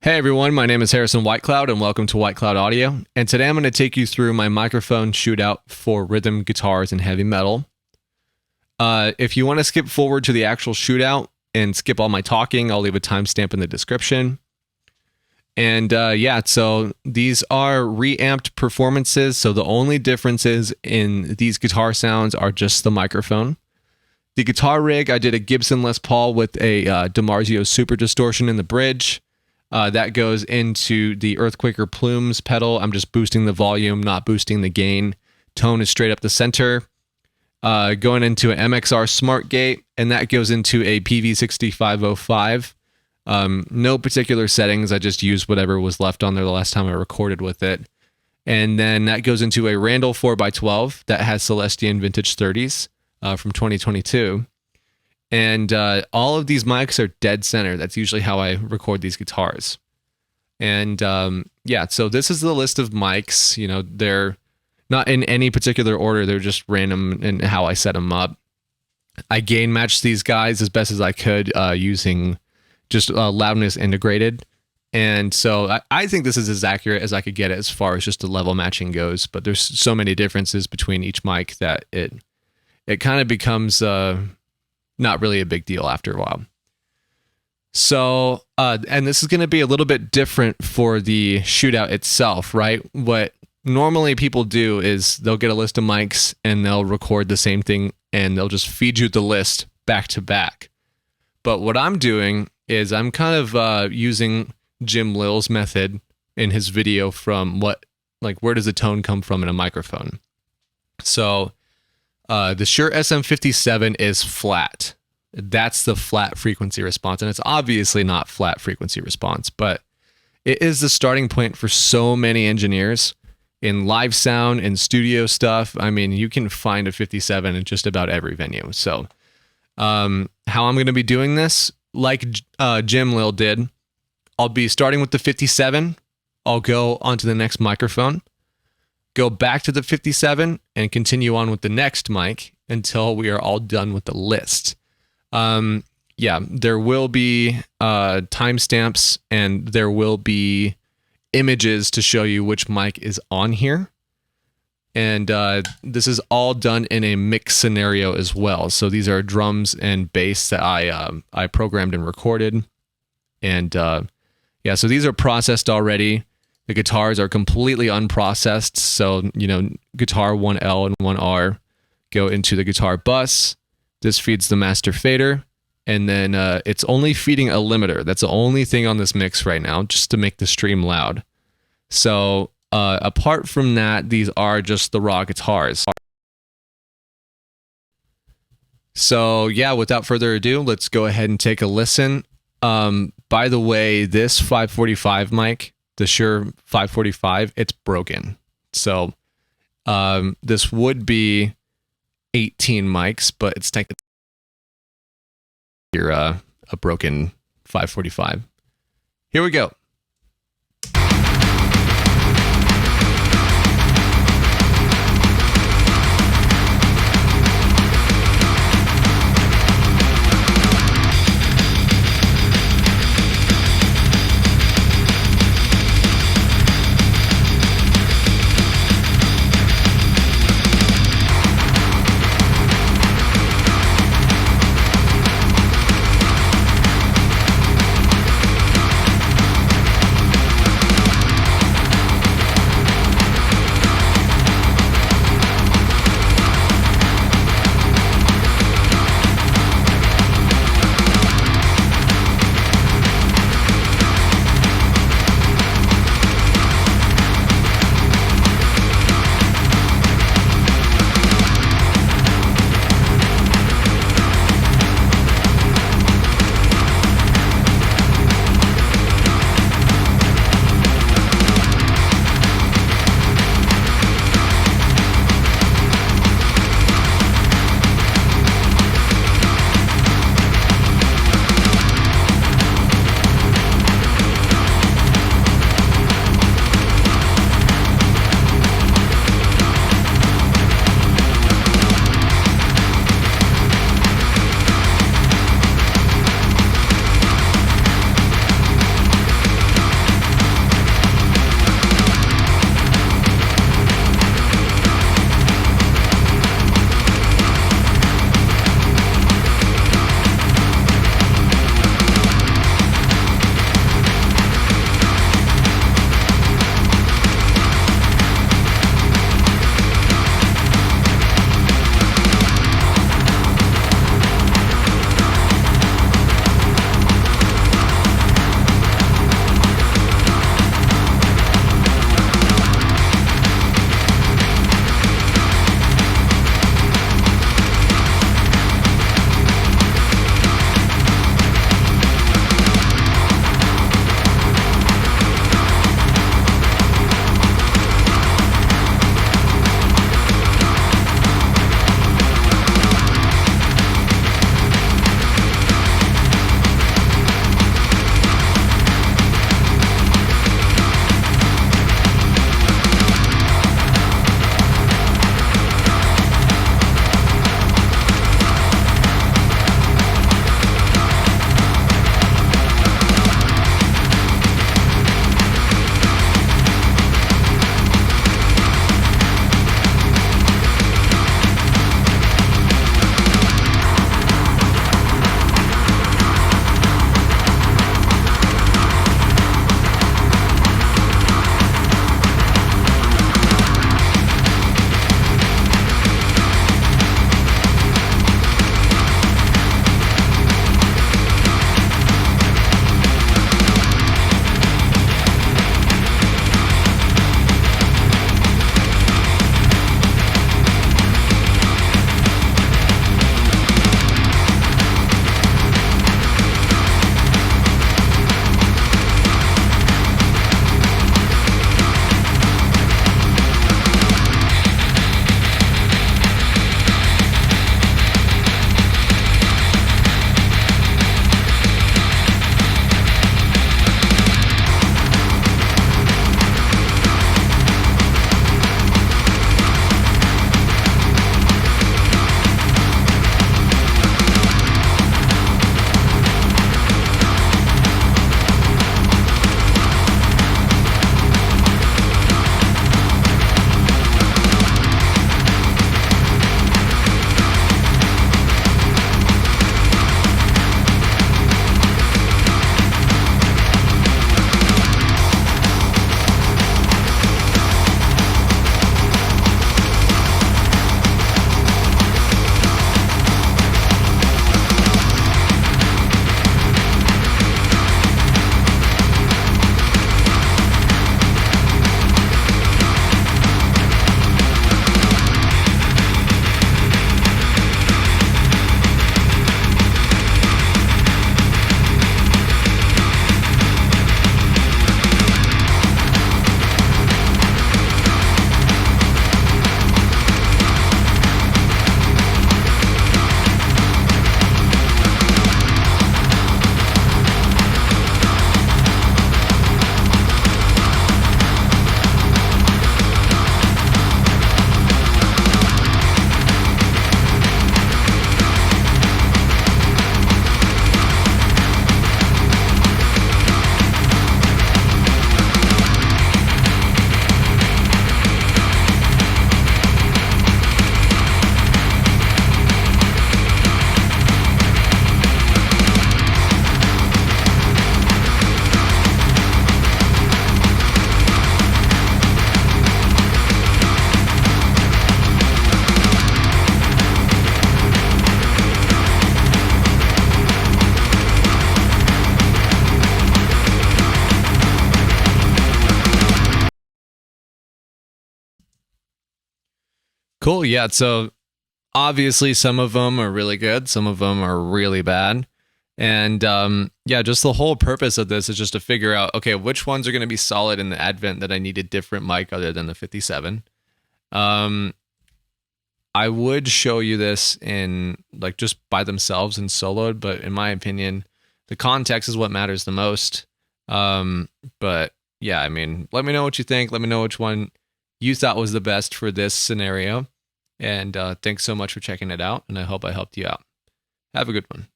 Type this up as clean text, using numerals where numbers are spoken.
Hey everyone, my name is Harrison Whitecloud and welcome to Whitecloud Audio. And today I'm going to take you through my microphone shootout for rhythm guitars and heavy metal. If you want to skip forward to the actual shootout and skip all my talking, I'll leave a timestamp in the description. And so these are reamped performances, so the only differences in these guitar sounds are just the microphone. The guitar rig, I did a Gibson Les Paul with a DiMarzio Super Distortion in the bridge. That goes into the Earthquaker Plumes pedal. I'm just boosting the volume, not boosting the gain. Tone is straight up the center. Going into an MXR Smart Gate, and that goes into a PV6505. No particular settings. I just used whatever was left on there the last time I recorded with it. And then that goes into a Randall 4x12 that has Celestion Vintage 30s from 2022. And all of these mics are dead center. That's usually how I record these guitars. And so this is the list of mics. You know, they're not in any particular order. They're just random in how I set them up. I gain matched these guys as best as I could using just loudness integrated. And so I think this is as accurate as I could get it as far as just the level matching goes. But there's so many differences between each mic that it kind of becomes not really a big deal after a while. So, and this is going to be a little bit different for the shootout itself, right? What normally people do is they'll get a list of mics and they'll record the same thing and they'll just feed you the list back to back. But what I'm doing is I'm kind of using Jim Lill's method in his video from where does the tone come from in a microphone? So the Shure SM57 is flat. That's the flat frequency response. And it's obviously not flat frequency response, but it is the starting point for so many engineers in live sound and studio stuff. I mean, you can find a 57 in just about every venue. So how I'm going to be doing this, like Jim Lill did, I'll be starting with the 57. I'll go onto the next microphone, go back to the 57 and continue on with the next mic until we are all done with the list. There will be timestamps and there will be images to show you which mic is on here. And this is all done in a mix scenario as well. So these are drums and bass that I programmed and recorded. And so these are processed already. The guitars are completely unprocessed. So, guitar 1L and 1R go into the guitar bus. This feeds the master fader. And then it's only feeding a limiter. That's the only thing on this mix right now, just to make the stream loud. So apart from that, these are just the raw guitars. So without further ado, let's go ahead and take a listen. By the way, this 545 mic, the Shure 545, it's broken. So this would be 18 mics, but it's technically a broken 545. Here we go. Cool. Yeah. So obviously, some of them are really good, some of them are really bad. And yeah, just the whole purpose of this is just to figure out, okay, which ones are going to be solid in the Advent that I need a different mic other than the 57. I would show you this in like just by themselves and soloed, but in my opinion, the context is what matters the most. But yeah, I mean, let me know what you think. Let me know which one you thought was the best for this scenario. And thanks so much for checking it out. And I hope I helped you out. Have a good one.